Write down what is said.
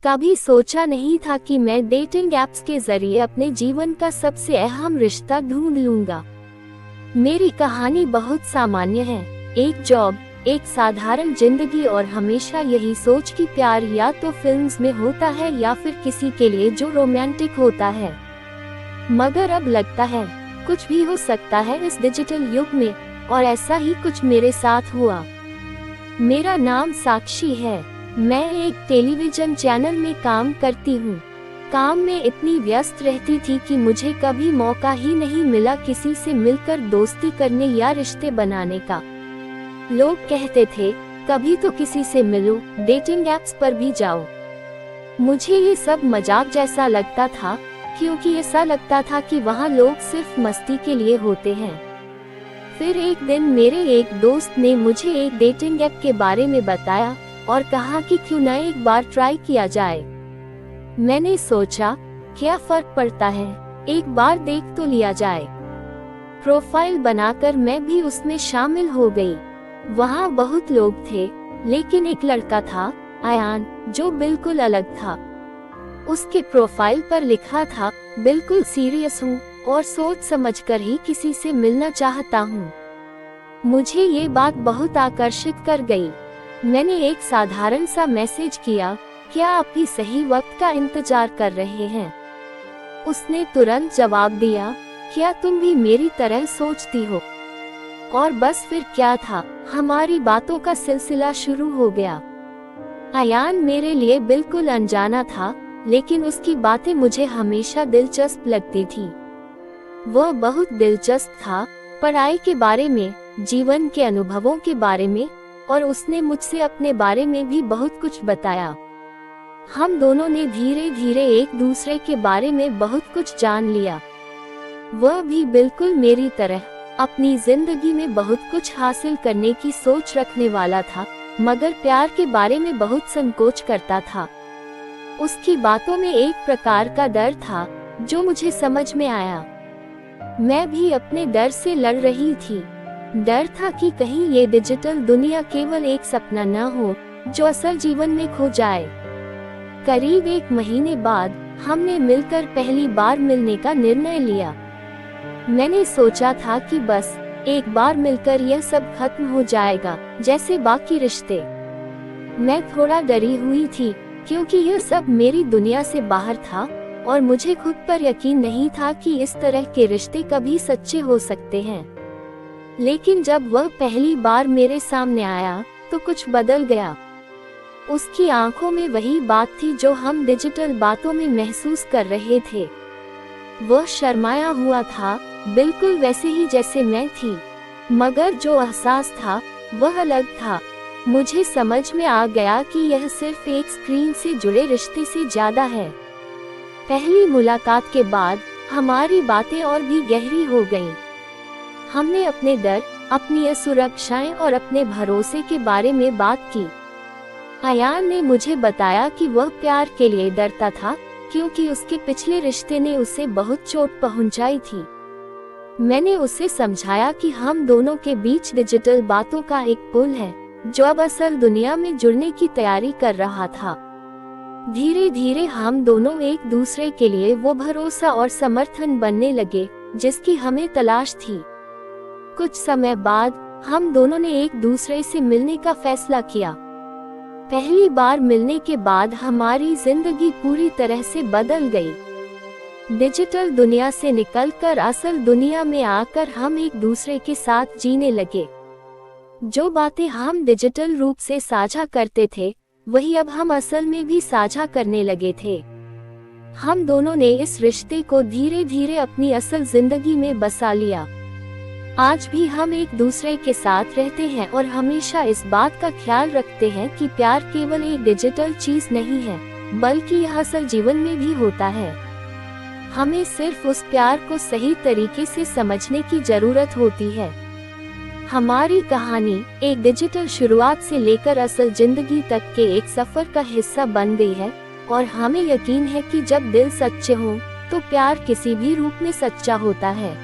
कभी सोचा नहीं था कि मैं डेटिंग ऐप्स के जरिए अपने जीवन का सबसे अहम रिश्ता ढूंढ लूंगा। मेरी कहानी बहुत सामान्य है। एक जॉब, एक साधारण जिंदगी और हमेशा यही सोच कि प्यार या तो फिल्म्स में होता है या फिर किसी के लिए जो रोमांटिक होता है। मगर अब लगता है कुछ भी हो सकता है इस डिजिटल युग में, और ऐसा ही कुछ मेरे साथ हुआ। मेरा नाम साक्षी है। मैं एक टेलीविजन चैनल में काम करती हूँ। काम में इतनी व्यस्त रहती थी कि मुझे कभी मौका ही नहीं मिला किसी से मिलकर दोस्ती करने या रिश्ते बनाने का। लोग कहते थे कभी तो किसी से मिलो, डेटिंग ऐप्स पर भी जाओ। मुझे ये सब मजाक जैसा लगता था, क्योंकि ऐसा लगता था कि वहाँ लोग सिर्फ मस्ती के लिए होते हैं। फिर एक दिन मेरे एक दोस्त ने मुझे एक डेटिंग ऐप के बारे में बताया और कहा कि क्यों न एक बार ट्राई किया जाए। मैंने सोचा क्या फर्क पड़ता है, एक बार देख तो लिया जाए। प्रोफाइल बनाकर मैं भी उसमें शामिल हो गई। वहाँ बहुत लोग थे, लेकिन एक लड़का था, अयान, जो बिल्कुल अलग था। उसके प्रोफाइल पर लिखा था, बिल्कुल सीरियस हूँ और सोच समझकर ही किसी से मिलना चाहता हूँ। मुझे ये बात बहुत आकर्षित कर गई। मैंने एक साधारण सा मैसेज किया, क्या आप भी सही वक्त का इंतजार कर रहे हैं? उसने तुरंत जवाब दिया, क्या तुम भी मेरी तरह सोचती हो? और बस फिर क्या था, हमारी बातों का सिलसिला शुरू हो गया। अयान मेरे लिए बिल्कुल अनजाना था, लेकिन उसकी बातें मुझे हमेशा दिलचस्प लगती थी। वह बहुत दिलचस्प था, पढ़ाई के बारे में, जीवन के अनुभवों के बारे में, और उसने मुझसे अपने बारे में भी बहुत कुछ बताया। हम दोनों ने धीरे धीरे एक दूसरे के बारे में बहुत कुछ जान लिया। वह भी बिल्कुल मेरी तरह अपनी जिंदगी में बहुत कुछ हासिल करने की सोच रखने वाला था, मगर प्यार के बारे में बहुत संकोच करता था। उसकी बातों में एक प्रकार का डर था, जो मुझे समझ में आया। मैं भी अपने डर से लड़ रही थी। डर था कि कहीं ये डिजिटल दुनिया केवल एक सपना न हो, जो असल जीवन में खो जाए। करीब 1 महीने बाद हमने मिलकर पहली बार मिलने का निर्णय लिया। मैंने सोचा था कि बस एक बार मिलकर यह सब खत्म हो जाएगा, जैसे बाकी रिश्ते। मैं थोड़ा डरी हुई थी, क्योंकि यह सब मेरी दुनिया से बाहर था, और मुझे खुद पर यकीन नहीं था कि इस तरह के रिश्ते कभी सच्चे हो सकते हैं। लेकिन जब वह पहली बार मेरे सामने आया, तो कुछ बदल गया। उसकी आंखों में वही बात थी जो हम डिजिटल बातों में महसूस कर रहे थे। वह शर्माया हुआ था, बिल्कुल वैसे ही जैसे मैं थी, मगर जो एहसास था वह अलग था। मुझे समझ में आ गया कि यह सिर्फ एक स्क्रीन से जुड़े रिश्ते से ज्यादा है। पहली मुलाकात के बाद हमारी बातें और भी गहरी हो गईं। हमने अपने डर, अपनी असुरक्षाएं और अपने भरोसे के बारे में बात की। अयान ने मुझे बताया कि वह प्यार के लिए डरता था, क्योंकि उसके पिछले रिश्ते ने उसे बहुत चोट पहुंचाई थी। मैंने उसे समझाया कि हम दोनों के बीच डिजिटल बातों का एक पुल है, जो अब असल दुनिया में जुड़ने की तैयारी कर रहा था। धीरे धीरे हम दोनों एक दूसरे के लिए वो भरोसा और समर्थन बनने लगे, जिसकी हमें तलाश थी। कुछ समय बाद हम दोनों ने एक दूसरे से मिलने का फैसला किया। पहली बार मिलने के बाद हमारी जिंदगी पूरी तरह से बदल गई। डिजिटल दुनिया से निकलकर असल दुनिया में आकर हम एक दूसरे के साथ जीने लगे। जो बातें हम डिजिटल रूप से साझा करते थे, वही अब हम असल में भी साझा करने लगे थे। हम दोनों ने इस रिश्ते को धीरे धीरे अपनी असल जिंदगी में बसा लिया। आज भी हम एक दूसरे के साथ रहते हैं और हमेशा इस बात का ख्याल रखते हैं कि प्यार केवल एक डिजिटल चीज नहीं है, बल्कि यह असल जीवन में भी होता है। हमें सिर्फ उस प्यार को सही तरीके से समझने की जरूरत होती है। हमारी कहानी एक डिजिटल शुरुआत से लेकर असल जिंदगी तक के एक सफर का हिस्सा बन गई है, और हमें यकीन है कि जब दिल सच्चे हों, तो प्यार किसी भी रूप में सच्चा होता है।